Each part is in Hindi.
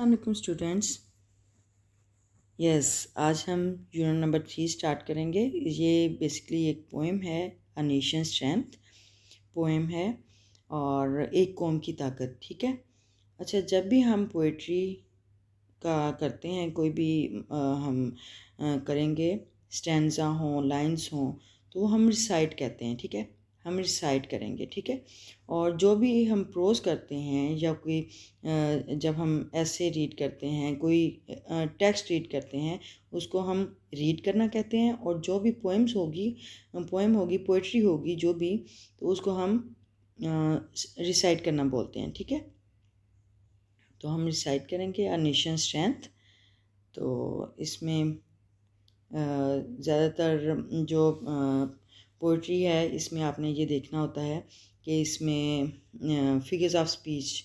अस्सलाम स्टूडेंट्स। आज हम यूनिट नंबर 3 स्टार्ट करेंगे। ये बेसिकली एक पोएम है, अ नेशन स्ट्रेंथ पोएम है और एक कौम की ताकत। ठीक है। अच्छा, जब भी हम पोइट्री का करते हैं, कोई भी हम करेंगे, स्टैंजा हों, लाइंस हों, तो हम रिसाइट कहते हैं। ठीक है, हम रिसाइट करेंगे। ठीक है। और जो भी हम प्रोज करते हैं या कोई जब हम ऐसे रीड करते हैं, कोई टेक्स्ट रीड करते हैं, उसको हम रीड करना कहते हैं। और जो भी पोएम होगी, पोइट्री होगी जो भी, तो उसको हम रिसाइट करना बोलते हैं। ठीक है। तो हम रिसाइट करेंगे अ नेशन स्ट्रेंथ। तो इसमें ज़्यादातर जो पोइट्री है, इसमें आपने ये देखना होता है कि इसमें फिगर्स ऑफ स्पीच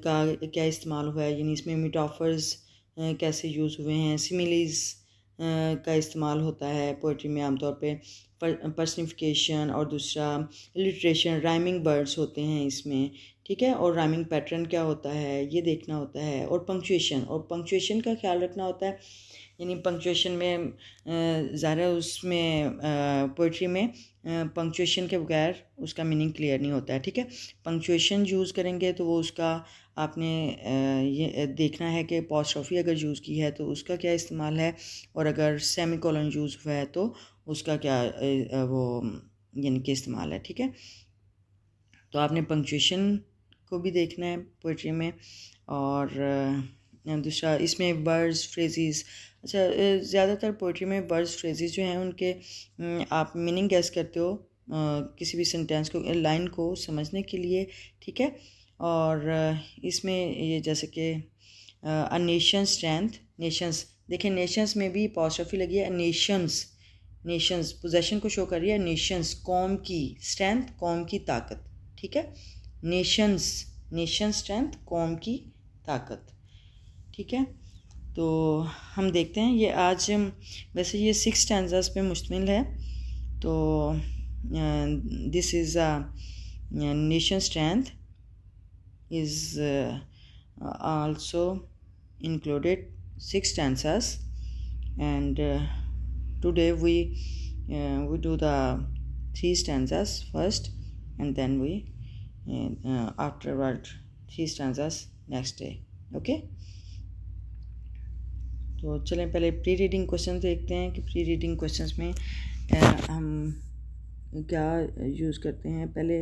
का क्या इस्तेमाल हुआ है, यानी इसमें मेटाफर्स कैसे यूज़ हुए हैं, सिमिलीज़ का इस्तेमाल होता है पोइट्री में आमतौर पे, पर्सनिफिकेशन, और दूसरा लिटरेशन, राइमिंग वर्ड्स होते हैं इसमें। ठीक है। और राइमिंग पैटर्न क्या होता है ये देखना होता है, और पंक्चुएशन का ख्याल रखना होता है। यानी पंक्चुएशन में ज़्यादा उसमें पोइट्री में पंक्चुएशन के बगैर उसका मीनिंग क्लियर नहीं होता है। ठीक है। पंक्चुएशन यूज़ करेंगे तो वो उसका आपने ये देखना है कि अपॉस्ट्रोफी अगर यूज़ की है तो उसका क्या इस्तेमाल है, और अगर सेमीकोलन यूज़ हुआ है तो उसका क्या वो यानी कि इस्तेमाल है। ठीक है। तो आपने पंक्चुएशन को भी देखना है पोइट्री में। और दूसरा इसमें वर्ड्स, फ्रेजेस। अच्छा, ज़्यादातर पोइट्री में वर्ड्स, फ्रेजेस जो हैं उनके आप मीनिंग गैस करते हो किसी भी सेंटेंस को, लाइन को समझने के लिए। ठीक है। और इसमें ये जैसे कि अ नेशन स्ट्रेंथ, नेशंस, देखिए नेशंस में भी अपॉस्ट्रोफी लगी है। नेशंस पोजेशन को शो कर रही है। नेशंस कौम की, स्ट्रेंथ कौम की ताकत। ठीक है। नेशन स्ट्रेंथ कौम की ताकत। ठीक है। तो हम देखते हैं ये आज, वैसे ये 6 स्टैंजास पे मुश्तमिल है। तो this is a nation strength is also included 6 stanzas, and today we do the 3 stanzas first, and then we afterward 3 stanzas next day. Okay. तो चलें पहले प्री रीडिंग क्वेश्चन देखते हैं कि प्री रीडिंग क्वेश्चंस में हम क्या यूज़ करते हैं। पहले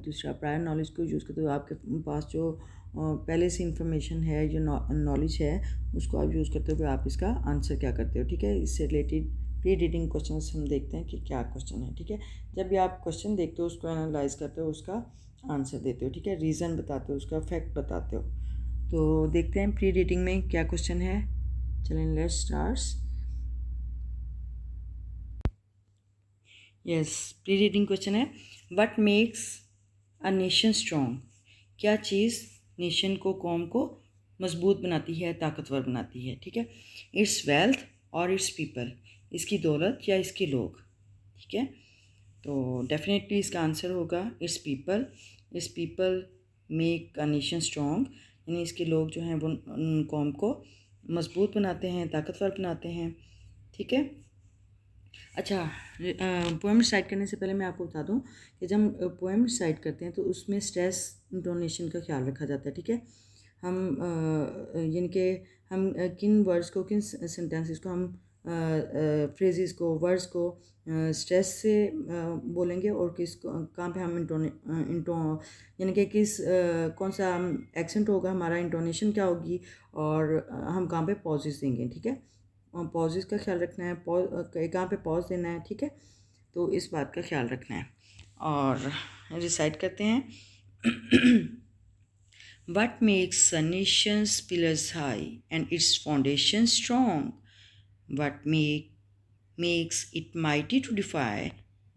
दूसरा प्रायर नॉलेज को यूज़ करते हो। आपके पास जो पहले से इंफॉर्मेशन है, जो नॉलेज है, उसको आप यूज़ करते हुए आप इसका आंसर क्या करते हो। ठीक है। इससे रिलेटेड प्री रीडिंग क्वेश्चन हम देखते हैं कि क्या क्वेश्चन है। ठीक है। जब भी आप क्वेश्चन देखते हो, उसको एनालाइज करते हो, उसका आंसर देते हो। ठीक है। रीज़न बताते हो, उसका फैक्ट बताते हो। तो देखते हैं प्री रीडिंग में क्या क्वेश्चन है। चलें, let's start. Yes, pre reading question है, what makes a nation strong. क्या चीज़ नेशन को, कौम को मजबूत बनाती है, ताकतवर बनाती है। ठीक है। इट्स वेल्थ और इट्स पीपल, इसकी दौलत या इसके लोग। ठीक है। तो डेफिनेटली इसका आंसर होगा it's people. It's people make a nation strong, यानी इसके लोग जो हैं वो कौम को मजबूत बनाते हैं, ताकतवर बनाते हैं। ठीक है। अच्छा, पोएम रिसाइट करने से पहले मैं आपको बता दूं कि जब हम पोएम रिसाइट करते हैं तो उसमें स्ट्रेस इंटोनेशन का ख्याल रखा जाता है। ठीक है। हम यानी कि हम किन वर्ड्स को, किन सेंटेंसेस को, हम फ्रेजेस को, वर्ड्स को स्ट्रेस से बोलेंगे, और किस कहाँ पे हम इंटो यानी कि किस कौन सा एक्सेंट होगा हमारा, इंटोनेशन क्या होगी, और हम कहाँ पे पॉजेस देंगे। ठीक है। पॉजेस का ख्याल रखना है, कहाँ पे पॉज देना है। ठीक है। तो इस बात का ख्याल रखना है। और रिसाइट करते हैं। What makes a nation's pillars high and its foundation strong? What makes it mighty to defy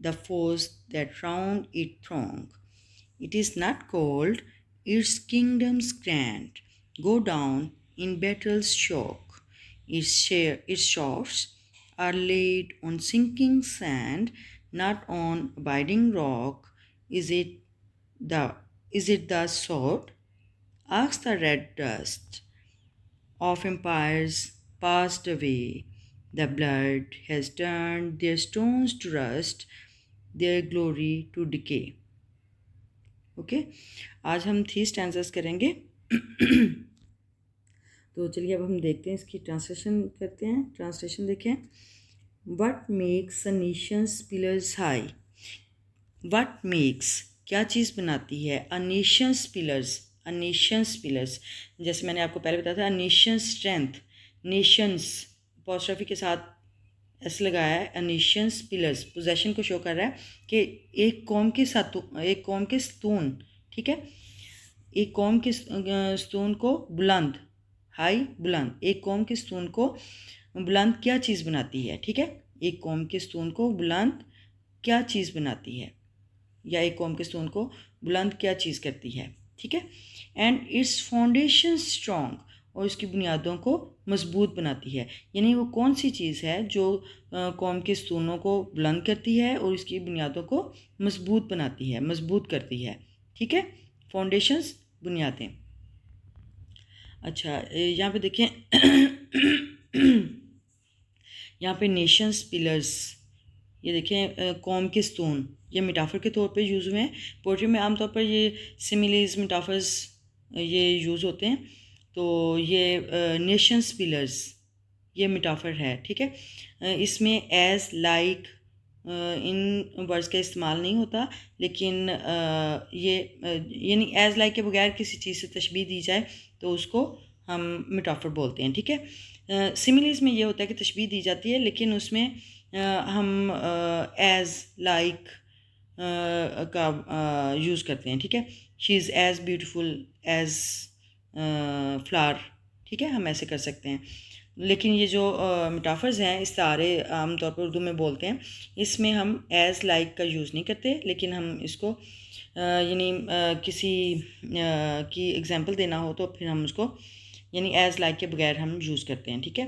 the foes that round it throng? It is not cold, its kingdoms grand go down in battle's shock. Its shafts are laid on sinking sand, not on abiding rock. Is it the sword? Asks the red dust. of empires passed away. The blood has turned their stones to rust, their glory to decay. Okay आज हम 3 स्टैंजास करेंगे. तो चलिए अब हम देखते हैं, इसकी ट्रांसलेशन करते हैं. ट्रांसलेशन देखें. What makes a nation's pillars high? What makes, क्या चीज़ बनाती है? A nation's pillars, a nation's pillars, जैसे मैंने आपको पहले बताया था, a nation's strength, nations apostrophe के साथ एस लगाया है. a nation's pillars पोजेशन को शो कर रहा है कि एक कौम के स्तून, ठीक है, एक कौम के स्तून को बुलंद, हाई बुलंद, एक कौम के स्तून को बुलंद क्या चीज़ बनाती है, ठीक है, एक कौम के स्तून को बुलंद क्या चीज़ बनाती है, या एक कौम के स्तून को बुलंद क्या चीज़ करती है, ठीक है. एंड इट्स फाउंडेशन स्ट्रॉन्ग, और इसकी बुनियादों को मजबूत बनाती है. यानी वो कौन सी चीज़ है जो कौम के स्तूनों को बुलंद करती है और इसकी बुनियादों को मजबूत बनाती है, मजबूत करती है, ठीक है. फाउंडेशंस, बुनियादें. अच्छा यहाँ पे देखें. यहाँ पे नेशंस पिलर्स, ये देखें कौम के स्तून, ये मेटाफर के तौर पे यूज़ हुए हैं. पोएट्री में आमतौर पर ये सिमिलीज, मेटाफर्स ये यूज़ होते हैं. तो ये नेशंस पिलर्स ये मेटाफर है, ठीक है. इसमें एज, लाइक इन वर्ड्स का इस्तेमाल नहीं होता, लेकिन ये यानी एज, लाइक के बगैर किसी चीज़ से तशबीह दी जाए तो उसको हम मेटाफर बोलते हैं, ठीक है. सिमिलीज में ये होता है कि तशबीह दी जाती है, लेकिन उसमें हम एज, लाइक का यूज़ करते हैं, ठीक है. She is as beautiful as flower, ठीक है, हम ऐसे कर सकते हैं. लेकिन ये जो मेटाफर्स हैं, इस्तारे आमतौर पर उर्दू में बोलते हैं, इसमें हम एज, लाइक का यूज़ नहीं करते, लेकिन हम इसको यानी किसी की एग्जांपल देना हो तो फिर हम उसको यानी एज, लाइक के बगैर हम यूज़ करते हैं, ठीक है.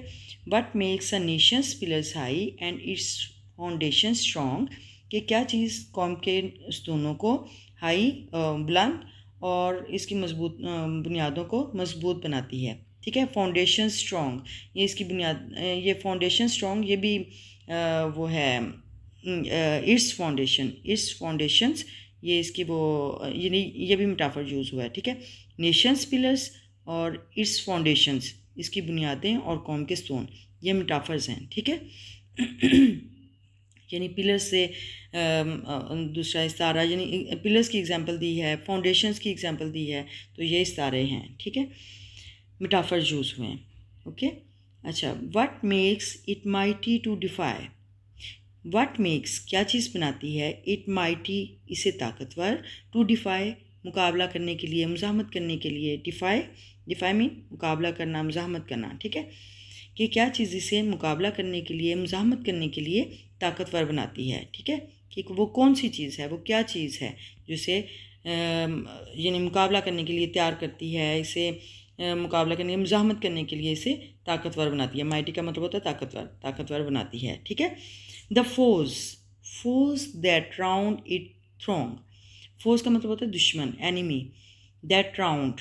What makes a Nations pillars high and it's foundation strong, कि क्या चीज़ कौम के स्तूनों को हाई, बुलंद, और इसकी मजबूत बुनियादों को मजबूत बनाती है, ठीक है. फाउंडेशन स्ट्रॉन्ग, ये इसकी बुनियाद, ये फाउंडेशन स्ट्रॉन्ग, ये भी वो है इट्स फाउंडेशंस, ये इसकी वो ये भी मेटाफर यूज़ हुआ है, ठीक है. नेशंस पिलर्स और इट्स फाउंडेशंस, इसकी बुनियादें और कौम के स्तून, ये मेटाफर्स हैं, ठीक है. यानी पिलर्स से दूसरा इस्तारा, यानी पिलर्स की एग्जांपल दी है, फाउंडेशंस की एग्जांपल दी है, तो ये इस्तारे हैं, ठीक है, मेटाफर यूज़ हुए हैं. ओके. अच्छा, what makes it mighty to defy. What makes, क्या चीज़ बनाती है, इट माइटी, इसे ताकतवर, टू डिफाई, मुकाबला करने के लिए, मुज़ाहमत करने के लिए. डिफाई मीन मुकाबला करना, मुज़ाहमत करना, ठीक है. कि क्या चीज़ इसे मुकाबला करने के लिए, मुज़ाहमत करने के लिए ताकतवर बनाती है, ठीक है. कि वो कौन सी चीज़ है, वो क्या चीज़ है जिसे यानी मुकाबला करने के लिए तैयार करती है, इसे मुकाबला करने, मुज़ाहमत करने के लिए इसे ताकतवर बनाती है. माइटी का मतलब होता है ताकतवर बनाती है, ठीक है. The foes that round it throng. Foes का मतलब होता है दुश्मन, एनिमी. दैट राउंड,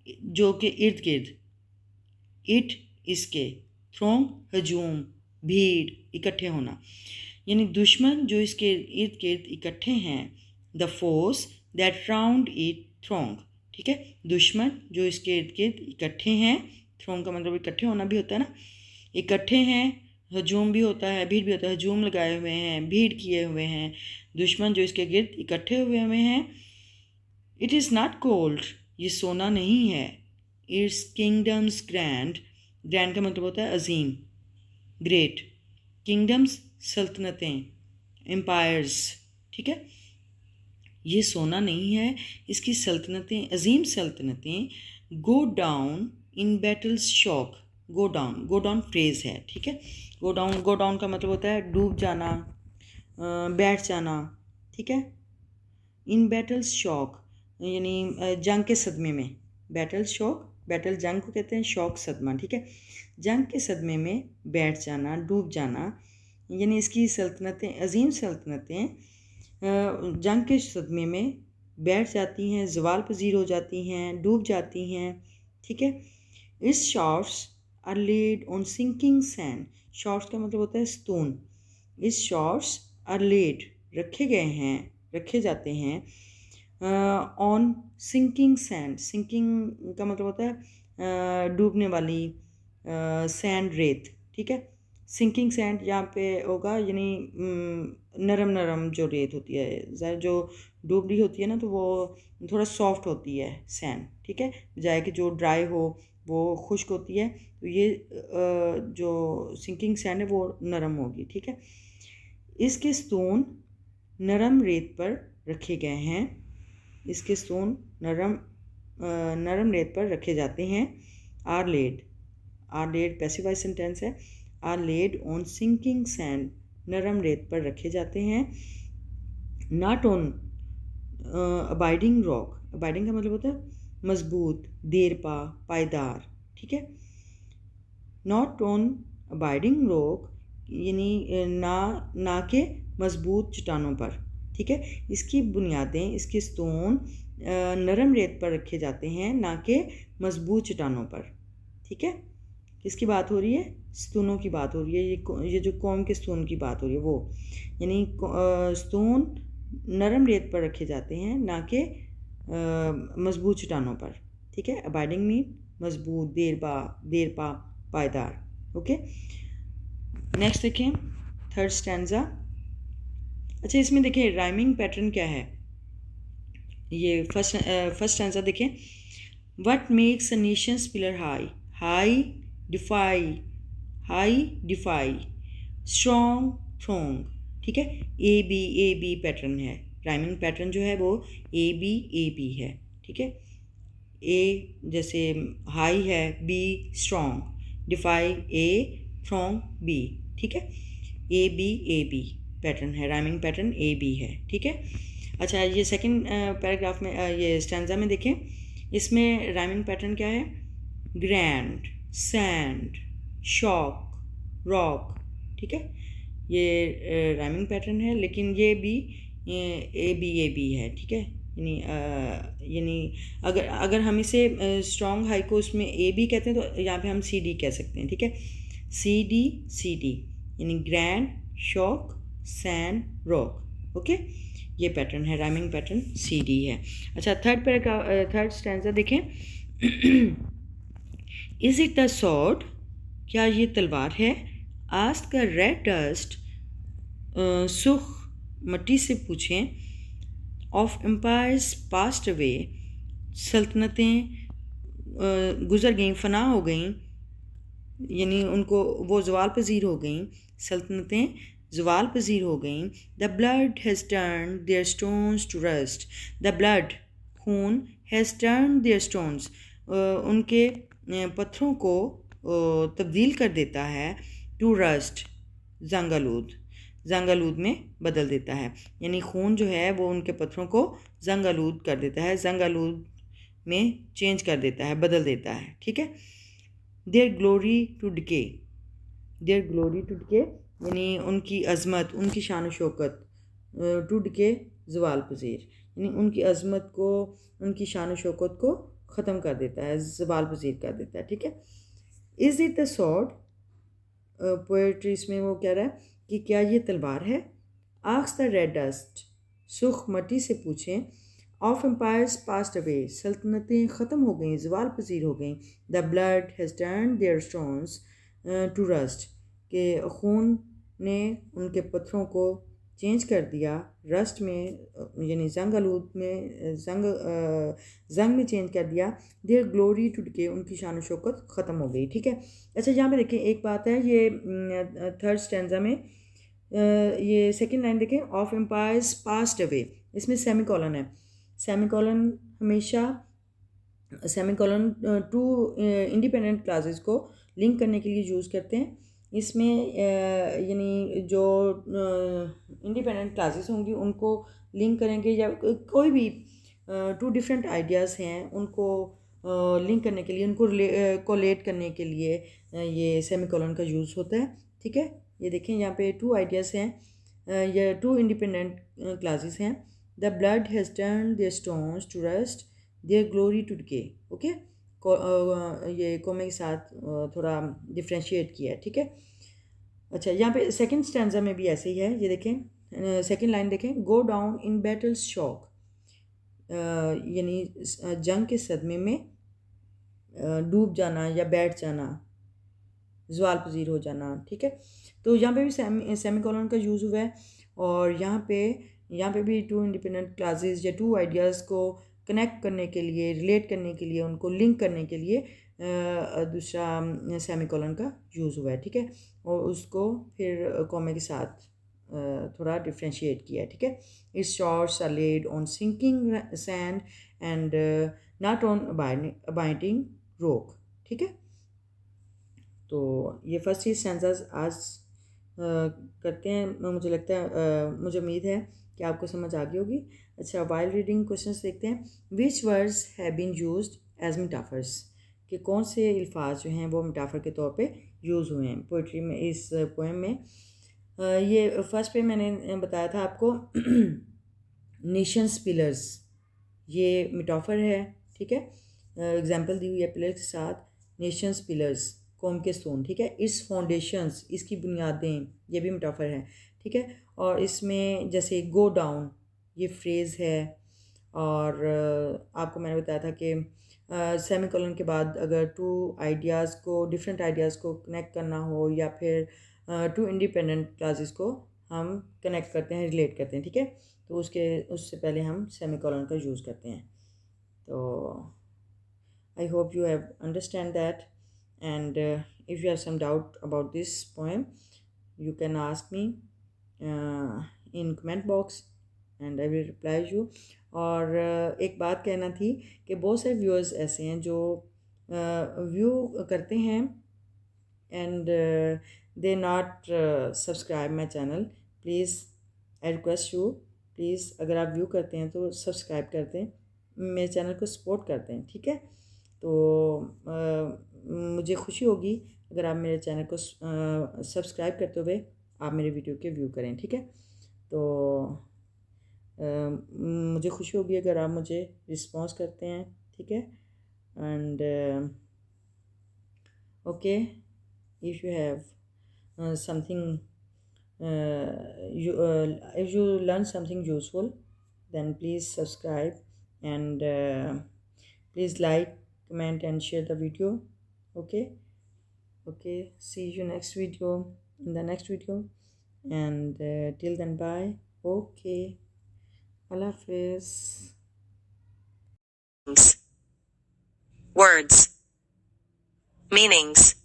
जो कि इर्द गिर्द, इट, इसके, थ्रोंग, हजूम, भीड़, इकट्ठे होना, यानी दुश्मन जो इसके इर्द गिर्द इकट्ठे हैं. The foes that round it throng, ठीक है, दुश्मन जो इसके इर्द गिर्द इकट्ठे हैं. थ्रोंग का मतलब इकट्ठे होना भी होता है ना, इकट्ठे हैं. हजूम भी होता है, भीड़ भी होता है, हजूम लगाए हुए हैं, भीड़ किए हुए हैं. दुश्मन जो इसके गिर्द इकट्ठे हुए हैं. इट इज़ नॉट कोल्ड, ये सोना नहीं है. इट्स किंगडम्स ग्रैंड का मतलब होता है अजीम, ग्रेट. किंगडम्स, सल्तनतें, एम्पायर्स, ठीक है. ये सोना नहीं है, इसकी सल्तनतें, अजीम सल्तनतें. Go down in battle's shock. Go down phrase है, ठीक है. गो डाउन का मतलब होता है डूब जाना, बैठ जाना, ठीक है. इन बैटल्स शॉक, यानी जंग के सदमे में. बैटल शॉक, बैटल जंग को कहते हैं, शॉक सदमा, ठीक है. जंग के सदमे में बैठ जाना, डूब जाना, यानी इसकी सल्तनतें, अजीम सल्तनतें जंग के सदमे में बैठ जाती हैं, ज़वाल पजीर हो जाती हैं, डूब जाती हैं, ठीक है. Its shorts are laid on sinking sand. Shorts का मतलब होता है स्टोन। इस शॉर्ट्स आर लेड रखे गए हैं, रखे जाते हैं ऑन सिंकिंग सैंड। सिंकिंग का मतलब होता है डूबने वाली सैंड, रेत, ठीक है। सिंकिंग सैंड यहाँ पे होगा यानी नरम नरम जो रेत होती है, ज़रा जो डूब रही होती है ना, तो वो थोड़ा सॉफ्ट होती है सैंड, ठीक है, बजाय कि जो ड्राई हो वो खुश्क होती है। तो ये जो सिंकिंग सैंड है वो नरम होगी, ठीक है। इसके स्टोन नरम रेत पर रखे गए हैं। इसके स्टोन नरम रेत पर रखे जाते हैं। Are laid passive voice sentence है। Are laid on sinking sand, नरम रेत पर रखे जाते हैं। Not on abiding rock. Abiding का मतलब होता है मजबूत, देरपा, पायदार, ठीक है। नॉट ऑन अबाइडिंग रॉक यानी ना के मजबूत चट्टानों पर, ठीक है। इसकी बुनियादें, इसके स्टोन नरम रेत पर रखे जाते हैं, ना कि मजबूत चट्टानों पर, ठीक है। किसकी बात हो रही है? स्तूनों की बात हो रही है। ये जो कौम के स्तून की बात हो रही है वो, यानी स्तून नरम रेत पर रखे जाते हैं, ना कि मजबूत चट्टानों पर, ठीक है। अबाइडिंग मीन मजबूत, देरपा, पायदार, ओके। नेक्स्ट देखें थर्ड स्टैंजा। अच्छा, इसमें देखें राइमिंग पैटर्न क्या है। ये फर्स्ट स्टैंजा देखें। What makes a nation's pillar high. High defy, strong throng, ठीक है। ए बी पैटर्न है। राइमिंग पैटर्न जो है वो ए बी है, ठीक है। ए जैसे हाई है, B strong, defy A, throng B, ठीक है। ए बी पैटर्न है, राइमिंग पैटर्न ए बी है, ठीक है। अच्छा, ये सेकंड पैराग्राफ में ये स्टैंजा में देखें, इसमें राइमिंग पैटर्न क्या है। ग्रैंड, सैंड, शॉक, रॉक, ठीक है। ये राइमिंग पैटर्न है, लेकिन ये भी ए बी है, ठीक है। यानी अगर हम इसे स्ट्रॉन्ग हाई को उसमें ए बी कहते हैं तो यहाँ पे हम सी डी कह सकते हैं, ठीक है। सी डी यानी grand, shock, sand, rock, okay. ये पैटर्न है, राइमिंग पैटर्न सी डी है। अच्छा, थर्ड स्टैंजा देखें। इज इट द सॉर्ड, क्या ये तलवार है। आस्क द रेड डस्ट, सुख मट्टी से पूछें। ऑफ एम्पायर्स पास्ट अवे, सल्तनतें गुज़र गईं, फना हो गईं, यानी उनको वो ज़वाल पजीर हो गईं, सल्तनतें ज़वाल पजीर हो गईं। The blood has turn their stones to rust. The blood, खून, हैज़ टर्न देयर स्टोन्स, उनके पत्थरों को तब्दील कर देता है। टू रस्ट, जंगालूद में बदल देता है, यानी खून जो है वो उनके पत्थरों को जंगालूद कर देता है, जंगालूद में चेंज कर देता है, बदल देता है, ठीक है। देयर ग्लोरी टू डिके यानी उनकी अज़मत, उनकी शान शौकत, टू डिके ज़वाल पजीर, यानी उनकी अज़मत को, उनकी शान शौकत को ख़त्म कर देता है, ज़वाल पजीर कर देता है, ठीक है। Is it the sword, poetry इसमें वो कह रहा है कि क्या ये तलवार है। आस्क द रेड डस्ट, सुख मट्टी से पूछें। ऑफ एम्पायर्स पास्ट अवे, सल्तनतें ख़त्म हो गईं, ज़वाल पजीर हो गईं। The blood has turn their stones to rust, के खून ने उनके पत्थरों को चेंज कर दिया रस्ट में, यानी जंग में जंग में चेंज कर दिया। देयर ग्लोरी टू डिके, उनकी शान शौकत ख़त्म हो गई, ठीक है। अच्छा, यहाँ पे देखें एक बात है, ये थर्ड स्टैंजा में ये सेकंड लाइन देखें। ऑफ एम्पायर्स पास्ट अवे, इसमें सेमीकोलन है। सेमीकोलन हमेशा टू इंडिपेंडेंट क्लासेस को लिंक करने के लिए यूज़ करते हैं। इसमें यानी जो इंडिपेंडेंट क्लासेस होंगी उनको लिंक करेंगे, या कोई भी टू डिफरेंट आइडियाज़ हैं उनको लिंक करने के लिए, उनको कोलेट करने के लिए ये सेमीकोलन का यूज़ होता है, ठीक है। ये देखें यहाँ पे टू आइडियाज़ हैं, या टू इंडिपेंडेंट क्लासेस हैं। The blood has turn their stones to rust, their glory to decay, okay. ये कोमे के साथ थोड़ा डिफ्रेंशिएट किया है, ठीक है। अच्छा, यहाँ पे सेकंड स्टैंजा में भी ऐसे ही है, ये देखें, सेकंड लाइन देखें, गो डाउन इन बैटल शॉक, यानी जंग के सदमे में डूब जाना या बैठ जाना, ज़वाल पजीर हो जाना, ठीक है। तो यहाँ पे भी सेमी कॉलन का यूज़ हुआ है, और यहाँ पे भी टू इंडिपेंडेंट क्लासेस या टू आइडियाज़ को कनेक्ट करने के लिए, रिलेट करने के लिए, उनको लिंक करने के लिए दूसरा सेमी कॉलन का यूज़ हुआ है, ठीक है। और उसको फिर कॉमे के साथ थोड़ा डिफ्रेंशिएट किया है, ठीक है। Its shorts are laid on sinking sand and not on binding rock, ठीक है। तो ये फर्स्ट चीज़ सेंसर्स आज करते हैं, मुझे लगता है, मुझे उम्मीद है कि आपको समझ आ गई होगी। अच्छा, वाइल रीडिंग क्वेश्चंस देखते हैं। Which words have been used as metaphors, कि कौन से अल्फाज जो हैं वो मेटाफर के तौर पे यूज़ हुए हैं पोइट्री में, इस पोएम में। ये फर्स्ट पे मैंने बताया था आपको नेशंस पिलर्स, ये मेटाफर है, ठीक है। एग्जांपल दी हुई है पिलर के साथ, नेशंस पिलर्स, कौम के स्टोन, ठीक है। इट्स फाउंडेशंस, इसकी बुनियादें, ये भी मेटाफर है, ठीक है। और इसमें जैसे गो डाउन, ये फ्रेज़ है, और आपको मैंने बताया था कि सेमी कॉलन के बाद अगर डिफरेंट आइडियाज़ को कनेक्ट करना हो, या फिर टू इंडिपेंडेंट क्लासेस को हम कनेक्ट करते हैं, रिलेट करते हैं, ठीक है। तो उससे पहले हम सेमी कॉलन का यूज़ करते हैं। तो I hope you have understand that, and if you have some doubt about this poem, you can ask me in comment box and I will reply you. और एक बात कहना थी कि बहुत से व्यूअर्स ऐसे हैं जो व्यू करते हैं and they not subscribe my channel. Please, I request you, please अगर आप व्यू करते हैं तो सब्सक्राइब कर दें, मेरे चैनल को सपोर्ट करते हैं, ठीक है। तो मुझे खुशी होगी अगर आप मेरे चैनल को सब्सक्राइब करते हुए आप मेरे वीडियो के व्यू करें, ठीक है। तो मुझे खुशी होगी अगर आप मुझे रिस्पॉन्स करते हैं, ठीक है। And okay, if you have something if you learn something useful, then please subscribe and please like, comment and share the video. Okay, see you next video, in the next video, and till then, bye. Okay, Allah Hafiz. Words. Meanings.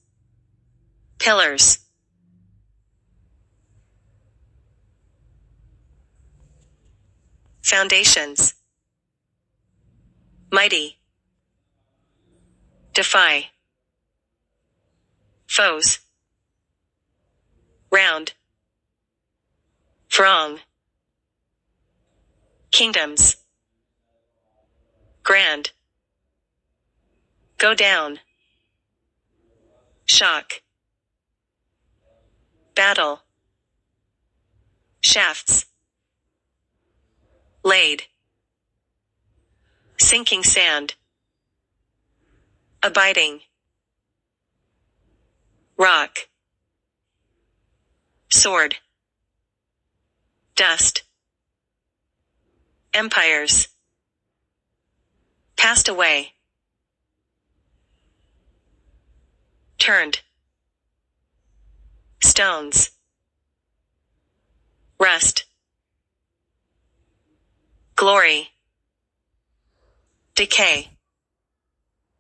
Pillars. Foundations. Mighty. Defy. Foes. Round. Throng. Kingdoms. Grand. Go down. Shock. Battle. Shafts. Laid. Sinking sand. Abiding. Rock. Sword. Dust. Empires. Passed away. Turned. Stones. Rust. Glory. Decay.